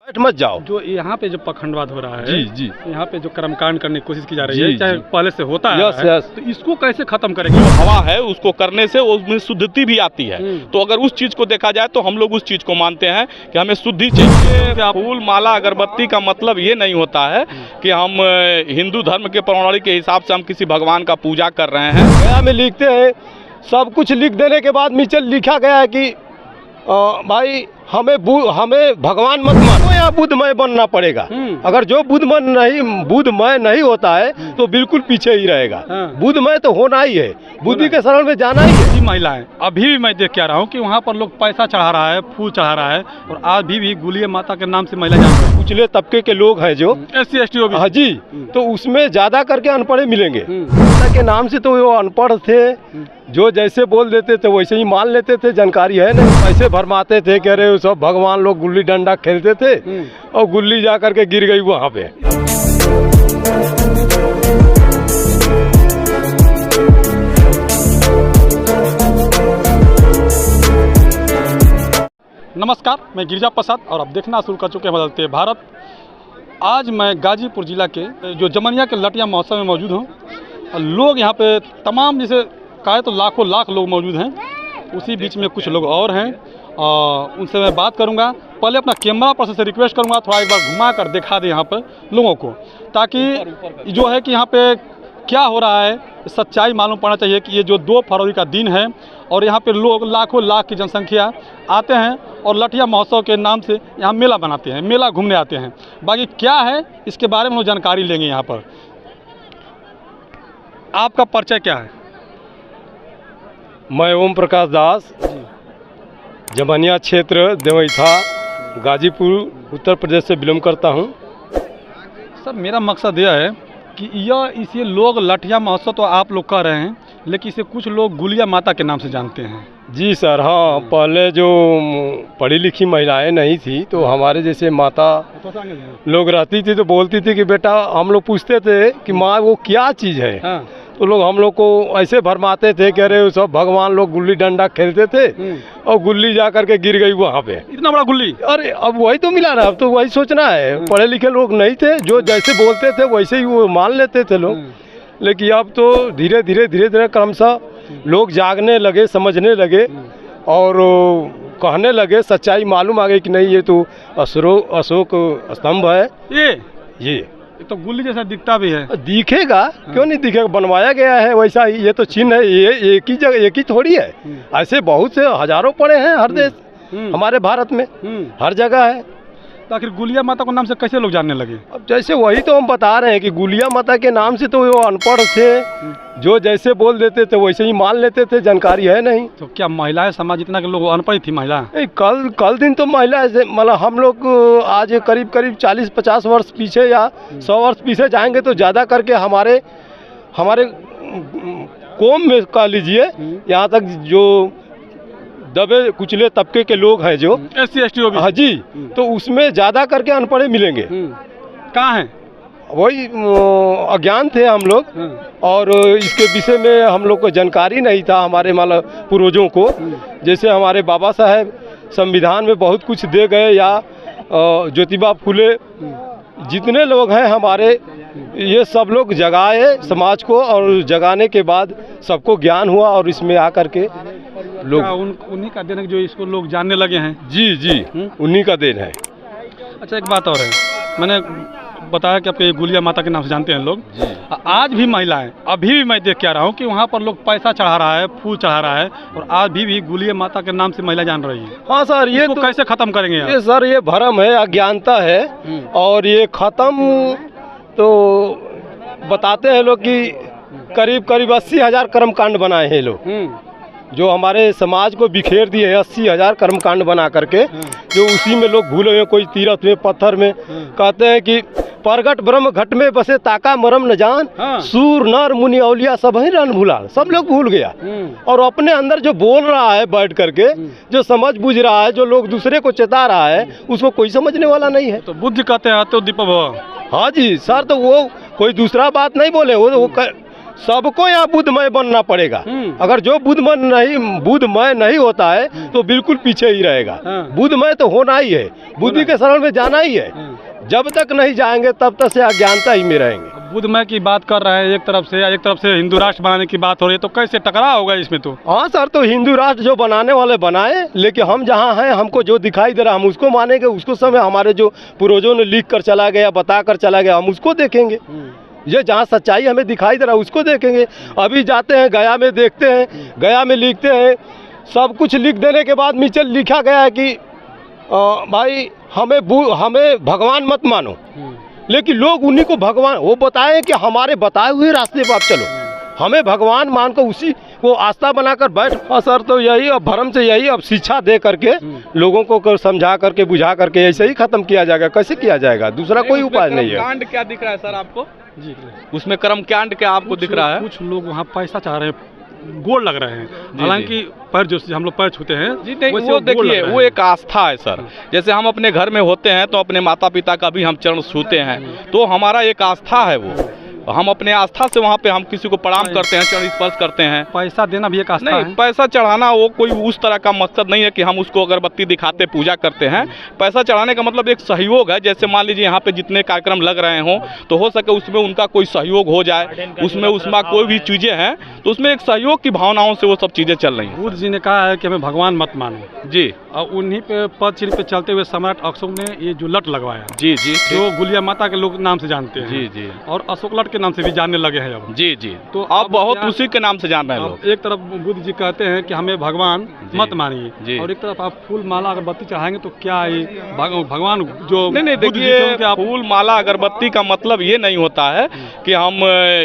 मत जाओ। जो यहाँ पे जो पखंडवाद हो रहा है, जी जी, यहाँ पे जो कर्मकांड करने की कोशिश की जा रही है, जी, चाहे जी। पहले से होता है, यस यस। तो इसको कैसे खत्म करेंगे? हवा है उसको करने से उसमें शुद्धि भी आती है। तो अगर उस चीज को देखा जाए तो हम लोग उस चीज को मानते हैं कि हमें शुद्धि चाहिए। फूल माला अगरबत्ती का मतलब ये नहीं होता है कि हम हिंदू धर्म के प्रणाली के हिसाब से हम किसी भगवान का पूजा कर रहे हैं। गया में लिखते हैं, सब कुछ लिख देने के बाद नीचे लिखा गया है कि भाई हमें भगवान मत मानो, यहाँ बुद्धमय बनना पड़ेगा। अगर जो बुद्धमय नहीं होता है तो बिल्कुल पीछे ही रहेगा। बुद्धमय तो होना ही है, बुद्धि के शरण में जाना ही है। महिलाएं अभी भी मैं देख के आ रहा हूँ कि वहाँ पर लोग पैसा चढ़ा रहा है, फूल चढ़ा रहा है, और आज भी गुलिया माता के नाम से महिला जान रही है। पिछले तबके के लोग हैं जो SC ST हाँ जी, तो उसमें ज्यादा करके अनपढ़े मिलेंगे। के नाम से तो वो अनपढ़ थे, जो जैसे बोल देते थे वैसे ही मान लेते थे, जानकारी है नहीं, पैसे भरमाते थे, कह रहे सब भगवान लोग गुल्ली डंडा खेलते थे और गुल्ली जा करके गिर गई वहाँ पे। नमस्कार, मैं गिरिजा प्रसाद और आप देखना शुरू कर चुके हैं बदलते भारत। आज मैं गाजीपुर जिला के जो जमनिया के लटिया महोत्सव में मौजूद हूँ। लोग यहाँ पे तमाम, जैसे कहे तो लाखों लाख लोग मौजूद हैं। उसी बीच में कुछ लोग और हैं, उनसे मैं बात करूँगा। पहले अपना कैमरा पर्सन से रिक्वेस्ट करूँगा थोड़ा एक बार घुमा कर दिखा दे यहाँ पर लोगों को, ताकि जो है कि यहाँ पे क्या हो रहा है सच्चाई मालूम पड़ना चाहिए कि ये जो 2 फरवरी का दिन है और यहाँ पे लोग लाखों लाख की जनसंख्या आते हैं और लठिया महोत्सव के नाम से यहाँ मेला बनाते हैं, मेला घूमने आते हैं। बाकी क्या है इसके बारे में हम जानकारी लेंगे यहाँ पर। आपका परिचय क्या है? मैं ओम प्रकाश दास, जमनिया क्षेत्र देवैथा गाजीपुर उत्तर प्रदेश से बिलोंग करता हूँ। सर, मेरा मकसद यह है कि इसे लोग लठिया महोत्सव तो आप लोग कह रहे हैं, लेकिन इसे कुछ लोग गुलिया माता के नाम से जानते हैं। जी सर, हाँ, पहले जो पढ़ी लिखी महिलाएं नहीं थी तो हमारे जैसे माता लोग रहती थी तो बोलती थी कि बेटा, हम लोग पूछते थे कि माँ वो क्या चीज़ है। हाँ। तो लोग हम लोग को ऐसे भरमाते थे, कह रहे सब भगवान लोग गुल्ली डंडा खेलते थे और गुल्ली जा करके गिर गई वहाँ पे। इतना बड़ा गुल्ली? अरे अब वही तो मिला ना, अब तो वही सोचना है। पढ़े लिखे लोग नहीं थे, जो जैसे बोलते थे वैसे ही वो मान लेते थे लोग। लेकिन अब तो धीरे धीरे क्रमशः लोग जागने लगे, समझने लगे और कहने लगे, सच्चाई मालूम आ गई कि नहीं ये तो अशोक स्तंभ है। ये तो गुल्ली जैसा दिखता भी है। दिखेगा, क्यों नहीं दिखेगा, बनवाया गया है वैसा ही। ये तो चिन्ह है, ये एक ही जगह, एक ही थोड़ी है। ऐसे बहुत से हजारों पड़े हैं हर देश, हमारे भारत में हर जगह है। तो आखिर गुलिया माता को नाम से कैसे लोग जानने लगे? अब जैसे वही तो हम बता रहे हैं कि गुलिया माता के नाम से तो वो अनपढ़ थे, जो जैसे बोल देते थे वैसे ही मान लेते थे, जानकारी है नहीं। तो क्या महिलाएं समाज इतना के लोग अनपढ़ थी महिला? कल दिन तो महिला मतलब हम लोग आज करीब 40-50 वर्ष पीछे या 100 वर्ष पीछे जाएंगे तो ज़्यादा करके हमारे कौम में कह लीजिए, यहाँ तक जो दबे कुचले तबके के लोग हैं जो SC ST हाँ जी, तो उसमें ज़्यादा करके अनपढ़े मिलेंगे। कहाँ हैं? वही अज्ञान थे हम लोग, और इसके विषय में हम लोग को जानकारी नहीं था हमारे मतलब पूर्वजों को। जैसे हमारे बाबा साहब संविधान में बहुत कुछ दे गए, या ज्योतिबा फुले, जितने लोग हैं हमारे, ये सब लोग जगाए समाज को, और जगाने के बाद सबको ज्ञान हुआ और इसमें आकर के लोग उन्हीं का देन है जो इसको लोग जानने लगे हैं। जी, उन्हीं का देन है। अच्छा, एक बात और है, मैंने बताया कि आपके गुलिया माता के नाम से जानते हैं लोग। आज भी महिलाएं, अभी भी मैं देख के आ रहा हूँ कि वहाँ पर लोग पैसा चढ़ा रहा है, फूल चढ़ा रहा है, और आज भी गुलिया माता के नाम से महिला जान रही है। हाँ सर, ये तो कैसे खत्म करेंगे? ये सर, ये भ्रम है, अज्ञानता है, और ये खत्म तो बताते हैं लोग कि करीब 80,000 कर्मकांड बनाए हैं लोग, जो हमारे समाज को बिखेर दिए हैं। 80,000 कर्मकांड बना करके, जो उसी में लोग भूले हुए, कोई तीरथ में, पत्थर में। कहते हैं कि प्रगट ब्रह्म घट में बसे, ताका मरम न जान, सूर नर मुनि औलिया सब ही रन भूला। सब लोग भूल गया, और अपने अंदर जो बोल रहा है बैठ करके, जो समझ बुझ रहा है, जो लोग दूसरे को चेता रहा है, उसको कोई समझने वाला नहीं है। तो बुद्ध कहते हैं तो दीप भव। हाँ जी सर, तो वो कोई दूसरा बात नहीं बोले, वो सबको यहाँ बुद्धमय बनना पड़ेगा। अगर जो बुद्धमय नहीं होता है तो बिल्कुल पीछे ही रहेगा। बुद्धमय तो होना ही है, बुद्धि के शरण में जाना ही है। जब तक नहीं जाएंगे तब तक से अज्ञानता ही में रहेंगे। बुद्धमय की बात कर रहे हैं एक तरफ से हिंदू राष्ट्र बनाने की बात हो रही है, तो कैसे टकराव होगा इसमें? तो हाँ सर, तो हिंदू राष्ट्र जो बनाने वाले बनाए, लेकिन हम जहाँ हैं हमको जो दिखाई दे रहा हम उसको मानेंगे। उसको समय हमारे जो पूर्वजों ने लिख कर चला गया, बता कर चला गया, हम उसको देखेंगे। ये जहाँ सच्चाई हमें दिखाई दे रहा है उसको देखेंगे। अभी जाते हैं गया में, देखते हैं गया में लिखते हैं, सब कुछ लिख देने के बाद नीचे लिखा गया है कि भाई हमें भगवान मत मानो, लेकिन लोग उन्हीं को भगवान वो बताएं कि हमारे बताए हुए रास्ते पर आप चलो, हमें भगवान मान कर उसी को आस्था बनाकर बैठ। हाँ सर, तो यही अब भरम से यही अब शिक्षा दे करके लोगों को समझा करके बुझा करके ऐसे ही खत्म किया जाएगा। कैसे किया जाएगा? दूसरा कोई उपाय नहीं है। कांड क्या दिख रहा है सर आपको? जी, उसमें कर्म कांड क्या आपको दिख रहा है? कुछ लोग वहाँ पैसा चाह रहे हैं, गोड़ लग रहे हैं, हालांकि पैर जो हम लोग पैर छूते हैं जी नहीं, वो देखिए वो एक आस्था है सर। जैसे हम अपने घर में होते हैं तो अपने माता पिता का भी हम चरण छूते हैं, तो हमारा एक आस्था है। वो हम अपने आस्था से वहाँ पे हम किसी को प्रणाम करते हैं, चरण स्पर्श करते हैं। पैसा देना भी एक आस्था नहीं, पैसा चढ़ाना वो कोई उस तरह का मकसद नहीं है कि हम उसको अगरबत्ती दिखाते पूजा करते हैं। पैसा चढ़ाने का मतलब एक सहयोग है। जैसे मान लीजिए यहाँ पे जितने कार्यक्रम लग रहे हों, तो हो सके उसमें उनका कोई सहयोग हो जाए, उसमें कोई भी चीज़ें हैं तो उसमें एक सहयोग की भावनाओं से वो सब चीज़ें चल रही हैं। बुद्ध जी ने कहा है कि हमें भगवान मत मानो जी, और उन्हीं पे पद चिन्ह पे चलते हुए सम्राट अशोक ने ये जो लट लगवाया जी जी, जो गुलिया माता के लोग नाम से जानते हैं, जी जी, और अशोक लट के नाम से भी जानने लगे हैं अब। जी जी, तो अब बहुत उसी के नाम से जान रहे हैं लोग। एक तरफ बुद्ध जी कहते हैं कि हमें भगवान मत मानिए, और एक तरफ आप फूल माला अगरबत्ती चढ़ाएंगे तो क्या ये भगवान जो नहीं देखिए, फूल माला अगरबत्ती का मतलब ये नहीं होता है कि हम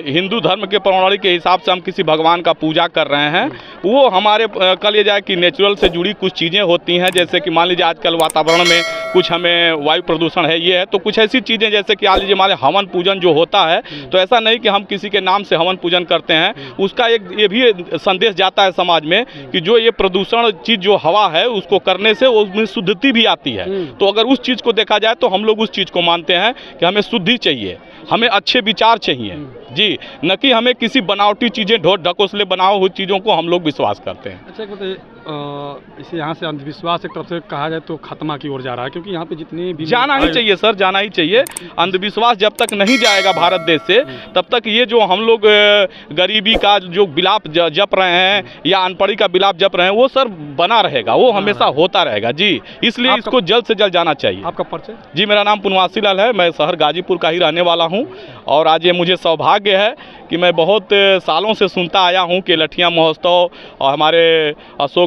हिंदू धर्म के प्रणाली के हिसाब से हम किसी भगवान का पूजा कर रहे हैं। वो हमारे कल ये जाए कि नेचुरल से जुड़ी कुछ चीज़ें होती हैं, जैसे कि मान लीजिए आजकल वातावरण में कुछ हमें वायु प्रदूषण है, ये है, तो कुछ ऐसी चीज़ें जैसे कि मान लीजिए हमारे हवन पूजन जो होता है, तो ऐसा नहीं कि हम किसी के नाम से हवन पूजन करते हैं। उसका एक ये भी संदेश जाता है समाज में कि जो ये प्रदूषण चीज़ जो हवा है उसको करने से उसमें शुद्धि भी आती है। तो अगर उस चीज़ को देखा जाए तो हम लोग उस चीज़ को मानते हैं कि हमें शुद्धि चाहिए, हमें अच्छे विचार चाहिए जी, न कि हमें किसी बनावटी चीज़ें ढोर ढकोसले बनाओ हुई चीज़ों को हम लोग विश्वास करते हैं। अच्छा, बताइए इसे यहाँ से अंधविश्वास एक तरफ से कहा जाए तो खत्मा की ओर जा रहा है, क्योंकि यहाँ पे जितने भी जाना ही चाहिए सर, जाना ही चाहिए। अंधविश्वास जब तक नहीं जाएगा भारत देश से तब तक ये जो हम लोग गरीबी का जो बिलाप जप रहे हैं या अनपढ़ी का बिलाप जप रहे हैं वो सर बना रहेगा, वो हमेशा होता रहेगा जी। इसलिए इसको जल्द से जल्द जाना चाहिए। आपका परिचय? जी, मेरा नाम पुनवासी लाल है, मैं शहर गाजीपुर का ही रहने वाला हूँ। और आज ये मुझे सौभाग्य है कि मैं बहुत सालों से सुनता आया हूँ कि लठिया महोत्सव और हमारे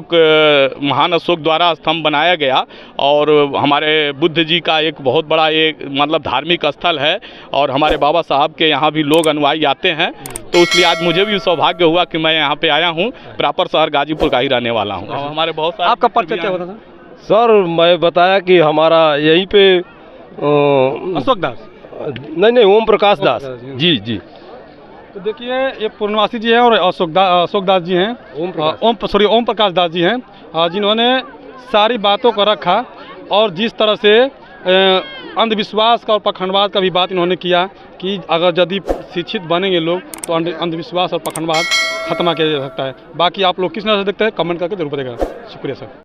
महान अशोक द्वारा स्तंभ बनाया गया, और हमारे बुद्ध जी का एक बहुत बड़ा एक मतलब धार्मिक स्थल है, और हमारे बाबा साहब के यहाँ भी लोग अनुयायी आते हैं। तो इसलिए आज मुझे भी सौभाग्य हुआ कि मैं यहाँ पे आया हूँ। प्रॉपर शहर गाजीपुर का ही रहने वाला हूँ। और हमारे बहुत सारे। आपका परिचय क्या होता था सर? मैं बताया कि हमारा यहीं पे अशोक दास, नहीं ओम प्रकाश दास जी जी। तो देखिए ये पूर्णवासी जी हैं और अशोक दास जी हैं, ओम प्रकाश दास जी हैं, जिन्होंने सारी बातों को रखा और जिस तरह से अंधविश्वास का और पखंडवाद का भी बात इन्होंने किया कि अगर यदि शिक्षित बनेंगे लोग तो अंधविश्वास और पखंडवाद खत्म किया जा सकता है। बाकी आप लोग किस नजर से देखते हैं कमेंट करके जरूर बताइएगा। शुक्रिया सर।